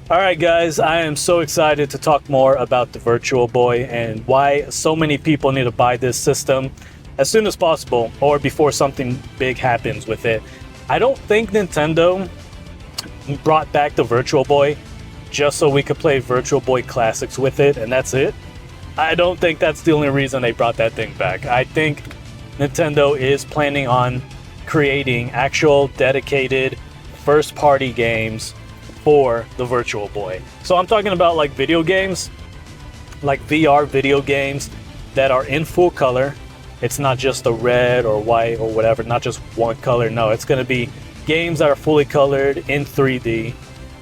All right, guys, I am so excited to talk more about the Virtual Boy and why so many people need to buy this system as soon as possible or before something big happens with it. I don't think Nintendo brought back the Virtual Boy just so we could play Virtual Boy Classics with it, and that's it. I don't think that's the only reason they brought that thing back. I think Nintendo is planning on creating actual dedicated first party games for the Virtual Boy. So I'm talking about like video games, like VR video games that are in full color. It's not just a red or white or whatever, not just one color. No, it's going to be games that are fully colored in 3D,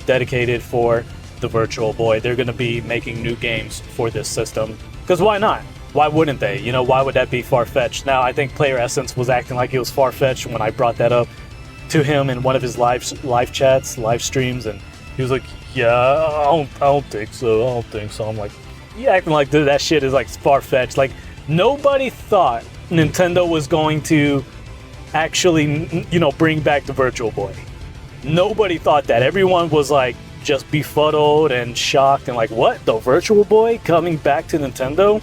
dedicated for the Virtual Boy. They're going to be making new games for this system. Because why not? Why wouldn't they? You know, why would that be far-fetched? Now, I think Player Essence was acting like it was far-fetched when I brought that up to him in one of his live chats, live streams, and he was like, "Yeah, I don't think so. I don't think so." I'm like, "You acting like that shit is like far-fetched." Like nobody thought Nintendo was going to actually, bring back the Virtual Boy. Nobody thought that. Everyone was like just befuddled and shocked and like, "What? The Virtual Boy coming back to Nintendo?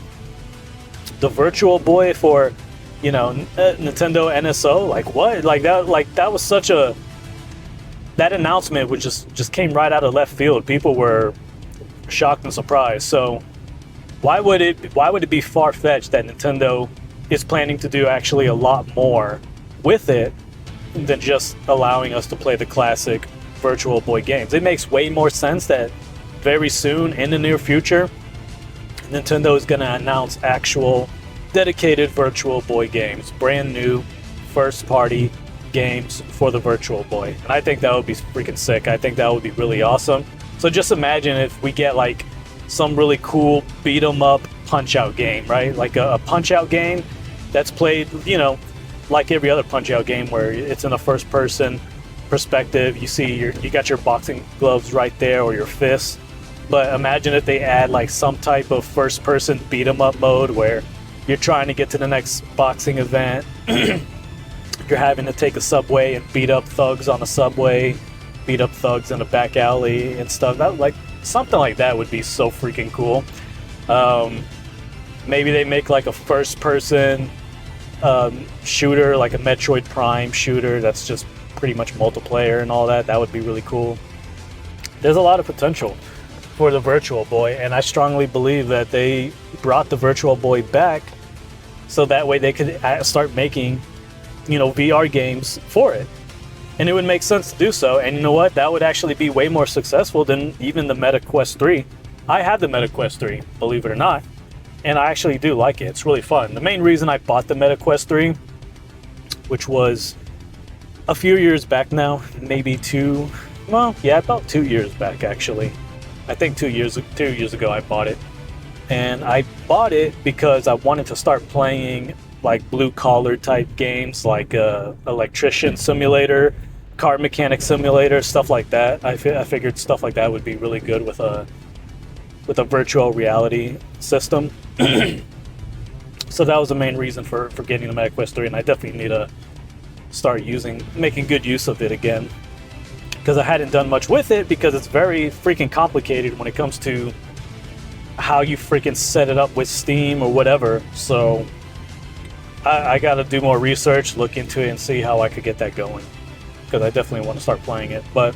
The Virtual Boy for, Nintendo NSO? Like what? Like that was such a that announcement which just came right out of left field. People were shocked and surprised. So why would it be far-fetched that Nintendo is planning to do actually a lot more with it than just allowing us to play the classic Virtual Boy games? It makes way more sense that very soon in the near future Nintendo is going to announce actual dedicated Virtual Boy games, brand new first party games for the Virtual Boy. And I think that would be freaking sick. I think that would be really awesome. So just imagine if we get like some really cool beat 'em up punch out game, right? Like a punch out game that's played, like every other punch out game where it's in a first person perspective. You got your boxing gloves right there or your fists. But imagine if they add like some type of first person beat 'em up mode where you're trying to get to the next boxing event. You're having to take a subway and beat up thugs on a subway, beat up thugs in a back alley and stuff. Something like that would be so freaking cool. Maybe they make like a first person shooter, like a Metroid Prime shooter that's just pretty much multiplayer and all that. That would be really cool. There's a lot of potential for the Virtual Boy, and I strongly believe that they brought the Virtual Boy back so that way they could start making, VR games for it. And it would make sense to do so. And you know what? That would actually be way more successful than even the Meta Quest 3. I have the Meta Quest 3, believe it or not, and I actually do like it. It's really fun. The main reason I bought the Meta Quest 3, which was a few years back now, maybe about 2 years back actually. I think 2 years ago I bought it. And I bought it because I wanted to start playing like blue collar type games, like electrician simulator, car mechanic simulator, stuff like that. I figured stuff like that would be really good with a virtual reality system. So that was the main reason for getting the Meta Quest 3, and I definitely need to start making good use of it again. Because I hadn't done much with it because it's very freaking complicated when it comes to how you freaking set it up with Steam or whatever. So I got to do more research, look into it, and see how I could get that going. Because I definitely want to start playing it. But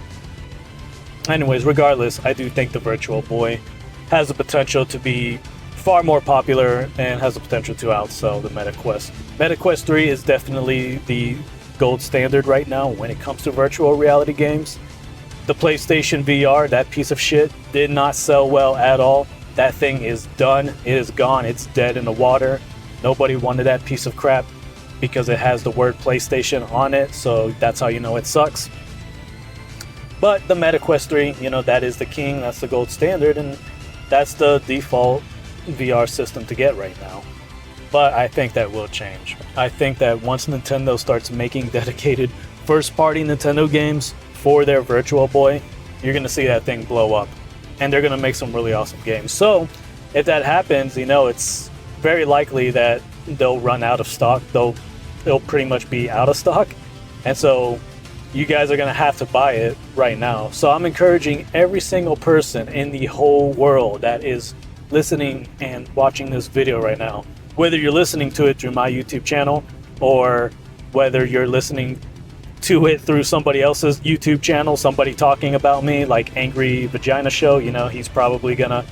anyways, regardless, I do think the Virtual Boy has the potential to be far more popular and has the potential to outsell the Meta Quest. Meta Quest 3 is definitely the gold standard right now when it comes to virtual reality games. The PlayStation VR, that piece of shit, did not sell well at all. That thing is done. It is gone. It's dead in the water. Nobody wanted that piece of crap because it has the word PlayStation on it, so that's how you know it sucks. But the Meta Quest 3, that is the king, that's the gold standard, and that's the default VR system to get right now. But I think that will change. I think that once Nintendo starts making dedicated first-party Nintendo games for their Virtual Boy, you're going to see that thing blow up. And they're going to make some really awesome games. So if that happens, it's very likely that they'll run out of stock. They'll pretty much be out of stock. And so you guys are going to have to buy it right now. So I'm encouraging every single person in the whole world that is listening and watching this video right now, whether you're listening to it through my YouTube channel or whether you're listening to it through somebody else's YouTube channel, somebody talking about me, like Angry Vagina Show. You know, he's probably gonna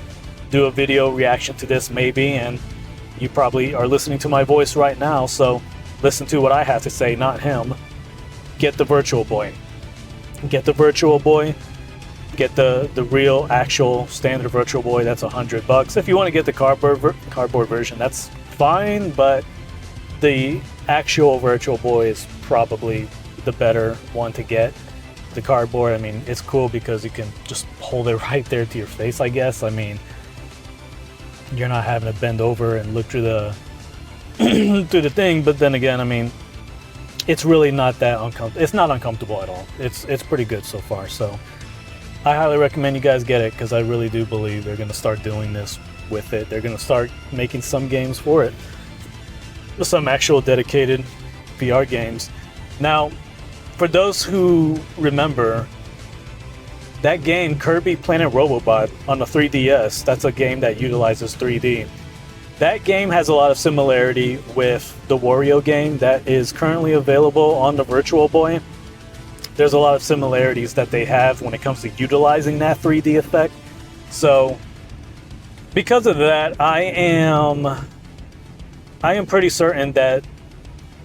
do a video reaction to this maybe, and you probably are listening to my voice right now, so listen to what I have to say, not him. Get the Virtual Boy. Get the Virtual Boy. Get the real, actual, standard Virtual Boy. That's $100. If you want to get the cardboard version, that's fine, but the actual Virtual Boy is probably the better one to get. The cardboard, I mean, it's cool because you can just hold it right there to your face, I guess. I mean, you're not having to bend over and look through the through the thing, but then again, I mean, it's really not that uncomfortable. It's not uncomfortable at all. It's pretty good so far. So I highly recommend you guys get it, because I really do believe they're going to start doing this with it. They're going to start making some games for it, some actual dedicated VR games. Now, for those who remember that game, Kirby Planet Robobot on the 3DS, that's a game that utilizes 3D. That game has a lot of similarity with the Wario game that is currently available on the Virtual Boy. There's a lot of similarities that they have when it comes to utilizing that 3D effect. So, because of that, I am pretty certain that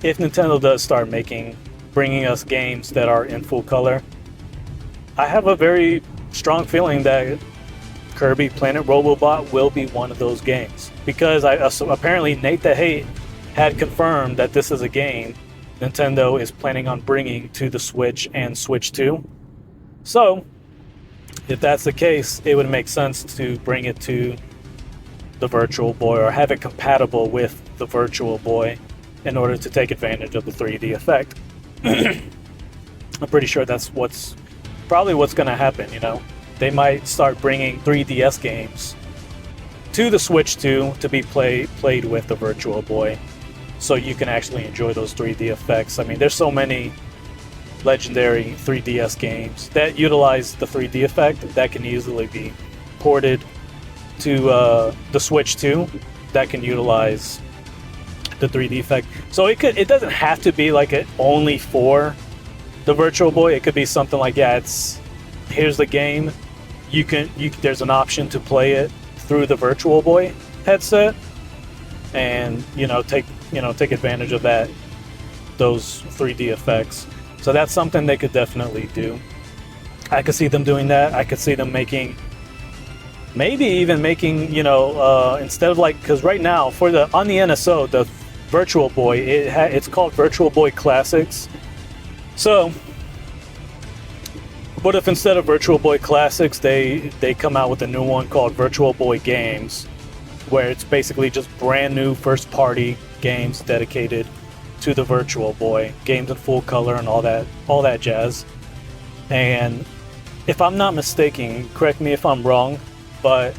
if Nintendo does start bringing us games that are in full color, I have a very strong feeling that Kirby Planet Robobot will be one of those games. Because apparently Nate the Hate had confirmed that this is a game Nintendo is planning on bringing to the Switch and Switch 2. So, if that's the case, it would make sense to bring it to the Virtual Boy, or have it compatible with the Virtual Boy, in order to take advantage of the 3D effect. I'm pretty sure that's probably what's going to happen, you know. They might start bringing 3DS games to the Switch 2 to be played with the Virtual Boy, so you can actually enjoy those 3D effects. I mean, there's so many legendary 3DS games that utilize the 3D effect that can easily be ported to the Switch 2 that can utilize the 3D effect. So it doesn't have to be like it only for the Virtual Boy. It could be something like, yeah, here's the game. There's an option to play it through the Virtual Boy headset, and take advantage of those 3D effects. So that's something they could definitely do. I could see them doing that. I could see them maybe even making instead of, like, because right now on the NSO, the Virtual Boy, it's called Virtual Boy Classics. So what if instead of Virtual Boy Classics, they come out with a new one called Virtual Boy Games, where it's basically just brand new first party games dedicated to the Virtual Boy, games in full color and all that jazz. And if I'm not mistaken, correct me if I'm wrong, but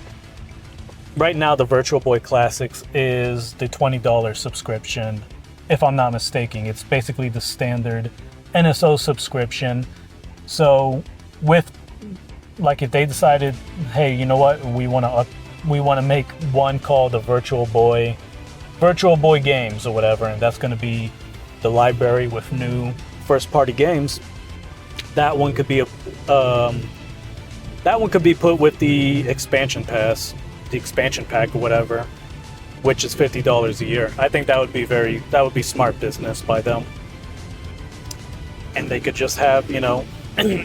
right now the Virtual Boy Classics is the $20 subscription. If I'm not mistaken, it's basically the standard NSO subscription. So if they decided, hey, you know what, we want to make one called the Virtual Boy Games or whatever, and that's going to be the library with new first party games. That one could be put with the expansion pass, the expansion pack or whatever, which is $50 a year. I think that would be smart business by them. And they could just have,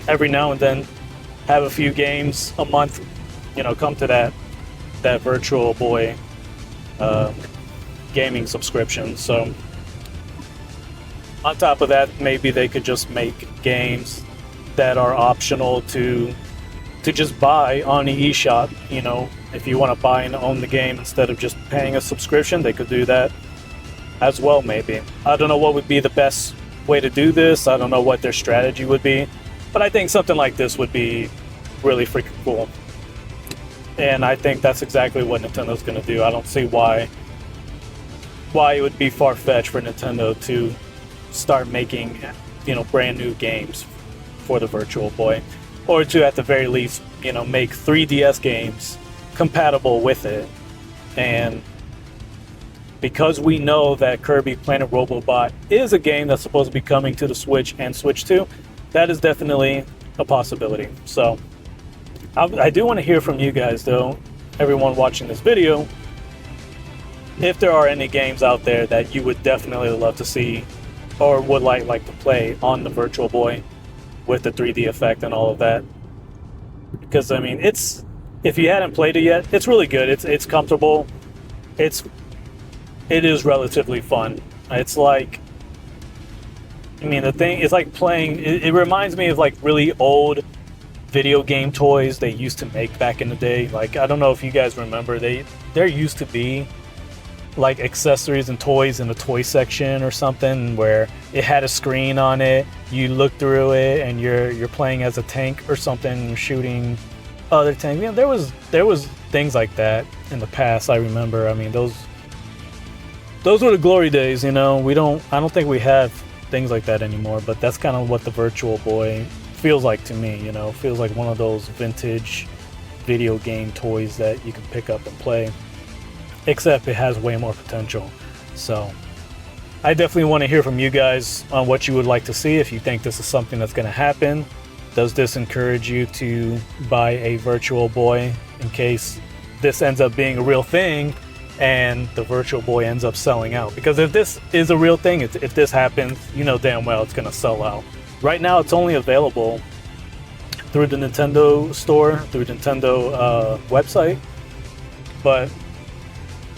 every now and then have a few games a month, come to that Virtual Boy gaming subscription. So on top of that, maybe they could just make games that are optional to just buy on the eShop. If you want to buy and own the game instead of just paying a subscription, they could do that as well, maybe. I don't know what would be the best way to do this. I don't know what their strategy would be, but I think something like this would be really freaking cool. And I think that's exactly what Nintendo's going to do. I don't see why it would be far-fetched for Nintendo to start making, brand new games for the Virtual Boy, or to at the very least, you know, make 3DS games compatible with it. And because we know that Kirby Planet Robobot is a game that's supposed to be coming to the Switch and Switch 2, that is definitely a possibility. So I do want to hear from you guys, though, everyone watching this video, if there are any games out there that you would definitely love to see or would like to play on the Virtual Boy with the 3D effect and all of that. Because, I mean, if you hadn't played it yet, it's really good. It's comfortable. It is relatively fun. It's like, I mean, the thing is like playing, it reminds me of like really old video game toys they used to make back in the day. Like, I don't know if you guys remember, there used to be like accessories and toys in the toy section or something where it had a screen on it. You look through it and you're playing as a tank or something, shooting other tanks. You know, there was things like that in the past. I remember. I mean, those were the glory days. You know, I don't think we have things like that anymore. But that's kind of what the Virtual Boy feels like to me. You know, feels like one of those vintage video game toys that you can pick up and play. Except it has way more potential. So I definitely want to hear from you guys on what you would like to see. If you think this is something that's going to happen, does this encourage you to buy a Virtual Boy in case this ends up being a real thing and the Virtual Boy ends up selling out? Because if this is a real thing, if this happens, you know damn well it's going to sell out. Right now it's only available through the Nintendo store, through Nintendo website. But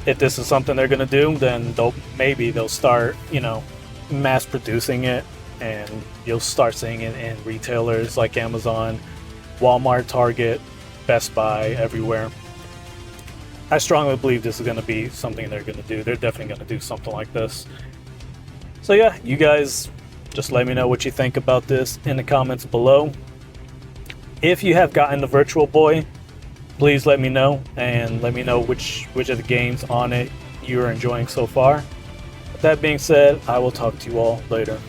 if this is something they're gonna do, then maybe they'll start, you know, mass producing it, and you'll start seeing it in retailers like Amazon, Walmart, Target, Best Buy, everywhere. I strongly believe this is gonna be something they're gonna do. They're definitely gonna do something like this. So yeah, you guys just let me know what you think about this in the comments below. If you have gotten the Virtual Boy, please let me know, and let me know which of the games on it you're enjoying so far. With that being said, I will talk to you all later.